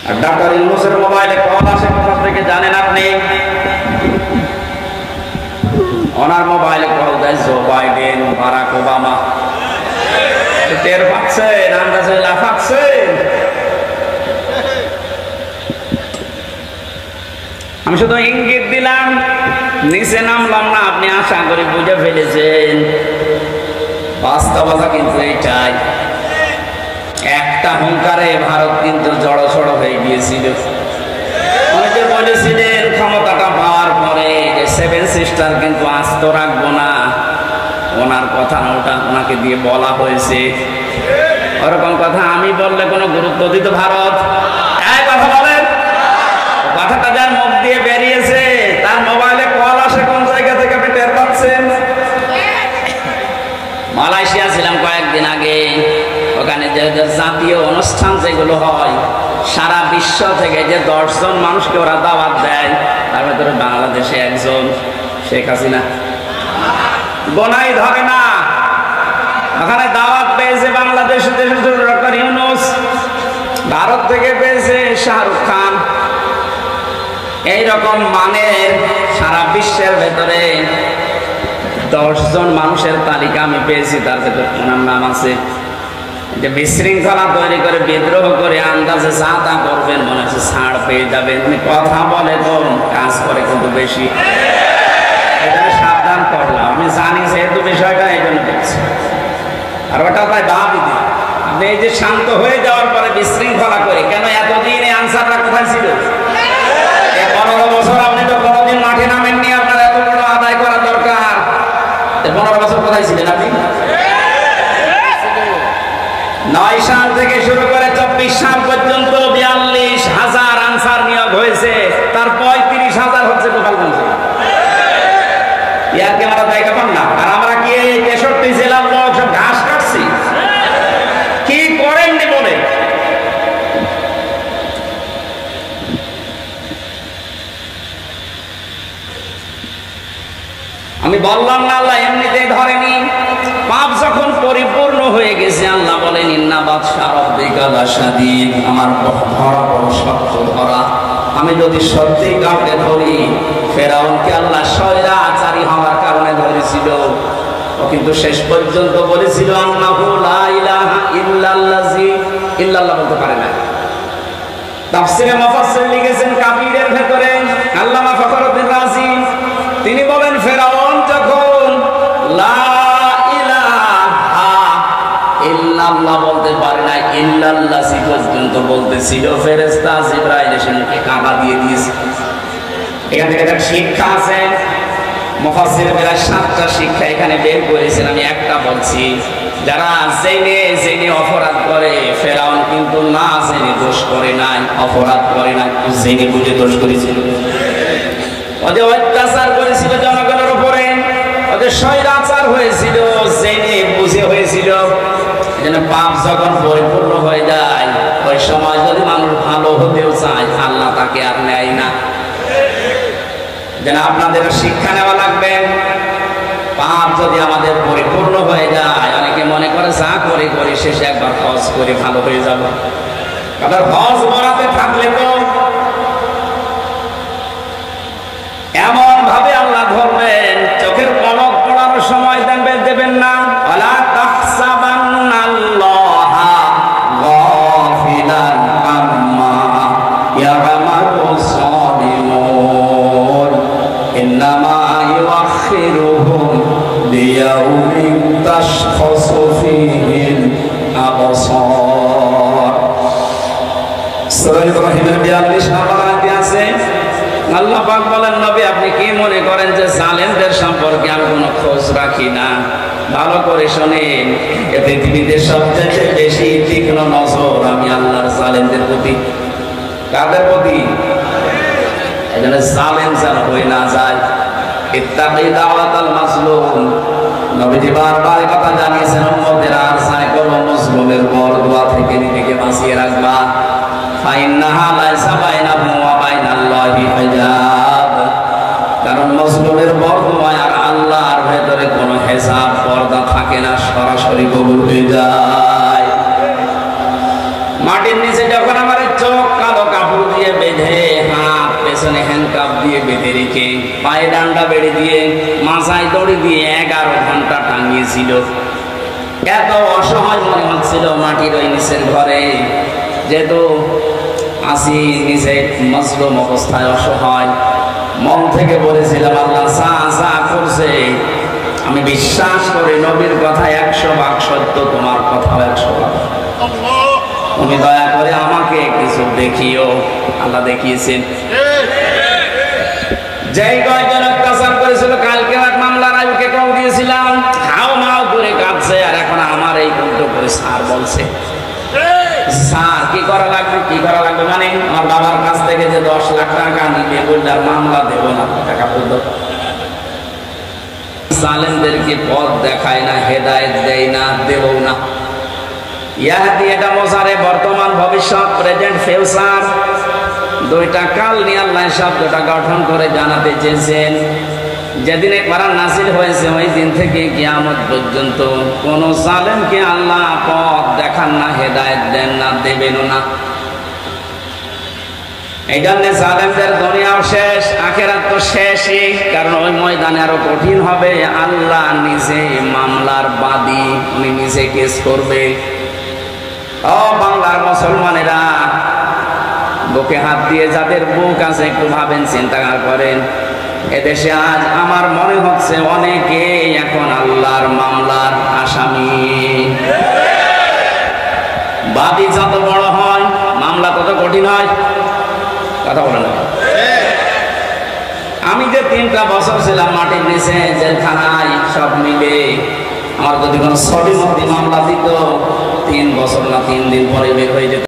আর doctor ইউনূসের মোবাইলে call আসে কোথা থেকে জানেন আপনি? ওনার মোবাইলে কল দেয় জো বাইডেন, বারাক ওবামা। টের পাচ্ছেন? আন্দাজে লাফাচ্ছেন। আমি শুধু ইঙ্গিত দিলাম, নিচে নামলাম না। আপনি আশা করে বুঝে ফেলেছেন। বাস্তবতা কিন্তু এটাই। একটা হুঙ্কারে ভারত কিন্তু জড়সড় হয়ে গিয়েছিল। অনেকে বলেছিলেন ক্ষমতাটা পাওয়ার পরে যে সেভেন সিস্টার কিন্তু আস্ত রাখবো না। ওনার কথা না, ওটা ওনাকে দিয়ে বলা হয়েছে। ওরকম কথা আমি বললে কোনো গুরুত্ব দিত ভারত? এই কথা বলেন। কথাটা যার মুখ দিয়ে বেরিয়েছে তার মোবাইলে কল আসে কোন জায়গা থেকে আপনি টের পাচ্ছেন? মালয়েশিয়া ছিলাম কয়েকদিন আগে। ওখানে যে জাতীয় অনুষ্ঠান যেগুলো হয়, সারা বিশ্ব থেকে যে 10 জন মানুষকে ওরা দাওয়াত দেয়, তার ভেতরে বাংলাদেশে একজন, শেখ হাসিনা। গোনাই ধরে না। ওখানে দাওয়াত পেয়েছে বাংলাদেশ ডক্টর ইউনূস, ভারত থেকে পেয়েছে শাহরুখ খান। এইরকম মানের সারা বিশ্বের ভেতরে 10 জন মানুষের তালিকা আমি পেয়েছি, তার ভেতরে ওনার নাম আছে। যে বিশৃঙ্খলা তৈরি করে, বিদ্রোহ করে, আন্দাজে যা তা করবেন, মনে হচ্ছে ছাড় পেয়ে যাবেন। কথা বলে কম, কাজ করে কিন্তু বেশি। এটা সাবধান করলাম, আমি জানি যেহেতু বিষয়টা, এই জন্য দেখছি। আর ওটা তাই ভাবি দিই, আপনি এই যে শান্ত হয়ে যাওয়ার পরে বিশৃঙ্খলা করে কেন? এতদিন এই আনসারটা কোথায় ছিল? 15 বছর আপনি তো কোনোদিন মাঠে নামেননি। আপনার এত বড় আদায় করা দরকার। 15 বছর কোথায় ছিলেন আপনি? 9 সাল থেকে শুরু করে 24 সাল পর্যন্ত 42,000 আনসার নিয়োগ হয়েছে। তার 35,000 হচ্ছে গোপালগঞ্জে। ইয়ারকে আমরা জায়গা পান না। আর আমরা কি এই 63 জেলার লোক সব ঘাস কাটছি? কি করেননি বলে? আমি বললাম না আল্লাহ এমনিতেই ধরেনি। পাপ যখন পরিপূর্ণ হয়ে গেছে, আল্লাহ বলেন ইন্না বাদশা রাব্বিকা লাশাদীদ, আমার ধরা বড় শক্ত ধরা। আমি যদি সত্যি কাউকে ধরি, ফেরাউনকে আল্লাহ স্বৈরাচারী হওয়ার কারণে ধরেছিল। ও কিন্তু শেষ পর্যন্ত বলেছিল আন্নাহু লা ইলাহা ইল্লাল্লাযী, ইল্লাল্লাহ বলতে পারে না। তাফসীরে মুফাসসির লিখেছেন কাবীরের ভেতরে আল্লামা ফখরুদ্দিন রাজি, তিনি বলেন ফেরাউন যখন লা ইলাহা ইল্লাল্লাহ বলতে পারে না, ইল্লাল্লাযী পর্যন্ত বলতেছিল, ফেরেশতা জিবরাইল এসে মুখে কাঁটা দিয়ে দিয়েছে। এখান থেকে একটা শিক্ষা আছে। মুফাসসিরের প্রায় 7টা শিক্ষা এখানে বের করেছেন, আমি একটা বলছি। যারা জেনে অপরাধ করে, ফেরাউন কিন্তু না জেনে দোষ করে নাই, অপরাধ করে নাই, জেনে বুঝে দোষ করেছিল। ওদের অত্যাচার করেছিল জনগণের উপরে, ওদের স্বৈরাচার হয়েছিল, জেনে বুঝে হয়েছিল। এজন্য পাপ যখন পরিপূর্ণ হয়ে যায়, ওই সময় যদি মানুষ ভালো হতেও চায়, আল্লাহ তাকে আর নেয় না। যেন আপনাদের শিক্ষা নেওয়া লাগবে। পাপ যদি আমাদের পরিপূর্ণ হয়ে যায়, অনেকে মনে করে যা করে করি শেষে একবার হজ করে ভালো হয়ে যাব। আবার হজ করাতে থাকলে তো এমন ভাবে আল্লাহ ধরবেন, চোখের পলক পড়ানোর সময় দেবেন না। ওয়ালা তাহসাবান্নাল্লাহা গাফিলান আম্মা ইয়ামালুস সালিমুন, ইন্নামা ইউআখিরুহুম লিয়াউমিন তাশখাসু ফীহিল আবসার। সূরা ইব্রাহিমের 42 নম্বর আয়াতে আছে, আল্লাহ পাক বলেন নবী আপনি কি মনে করেন যে জালেমদের সম্পর্কে আমি কোনো খোঁজ রাখি না? ভালো করে শোনেন, এ পৃথিবীতে সবচেয়ে বেশি তীক্ষ্ণ নজর আমি আল্লাহর জালেমদের প্রতি। কাদের প্রতি? এজন্য জালেম যেন হয়ে না যায়। ইত্তাকি দাওয়াতাল মাজলুম, নবীজি বারবার কথা জানিয়েছেন উম্মতের আর চাই করো মুসলিমের বরদোয়া থেকে নিজেকে বাঁচিয়ে রাখবা। ফাইন্নাহা লাইসা বাইনাহু ওয়া বাইনাল্লাহি হিজাব, কারণ মুসলিমের বরদোয়া আর আল্লাহর ভেতরে কোনো হিসাব পর্দা থাকে না, সরাসরি কবুল হয়ে যায়। মাটির নিচে যখন আমার চোখ কালো গলায় ডান্ডা বেড়ে দিয়ে মাথায় দড়ি দিয়ে 11 ঘন্টা টাঙিয়েছিল। এত অসহায় মনে হচ্ছিল মাটির ওই নিচের ঘরে, যেহেতু আসি নিচে মজলুম অবস্থায় অসহায়, মন থেকে বলেছিলাম আল্লাহ যা করছে আমি বিশ্বাস করি নবীর কথা 100 ভাগ সত্য, তোমার কথা 100 ভাগ। তুমি দয়া করে আমাকে কিছু দেখিও। আল্লাহ দেখিয়েছেন। যেই কয়জন অত্যাচার করেছিল কালকে এক মামলার আইবুকে কল দিয়েছিলাম, হাও মাও করে কাঁদছে, আর এখন আমার এই উল্টো করে স্যার বলছে। স্যার কি করা লাগবে, কি করা লাগবে মানে আমার বাবার কাছ থেকে যে 10 লাখ টাকা নিবে বললে আর মামলা দেবো না, টাকা বলল। জালেমদেরকে পথ দেখায় না, হেদায়েত দেয় না, দেবো না। ইয়াহদি এটা মোসারে বর্তমান ভবিষ্যৎ, প্রেজেন্ট ফিউচার, দুইটা কাল নিয়ে আল্লাহ শব্দটা গঠন করে জানাতে চেয়েছেন। যেদিন কোরআন নাযিল হয়েছে ওই দিন থেকে কিয়ামত পর্যন্ত কোন জালেমকে আল্লাহ পথ দেখান না, হেদায়েত দেন না, দেবেনও না। এই জন্য জালেমদের দুনিয়াও শেষ, আখিরাত তো শেষই, কারণ ওই ময়দানে আরো কঠিন হবে। আল্লাহ নিজে মামলার বাদী, উনি নিজে কেস করবে। ও বাংলার মুসলমানেরা, বুকে হাত দিয়ে যাদের বুক আছে একটু ভাবেন, চিন্তা করেন। এদেশে আজ আমার মনে হচ্ছে অনেকে এখন আল্লাহর মামলার আসামি। বাদী যত বড় হয় মামলা তত কঠিন হয়। কথা বলে না। আমি যে 3টা বছর ছিলাম মাটির নিচে জেলখানায়, সব মিলে আমার যদি কোনো সঠিক মামলা দিত 3 বছর না 3 দিন পরে বের হয়ে যেত।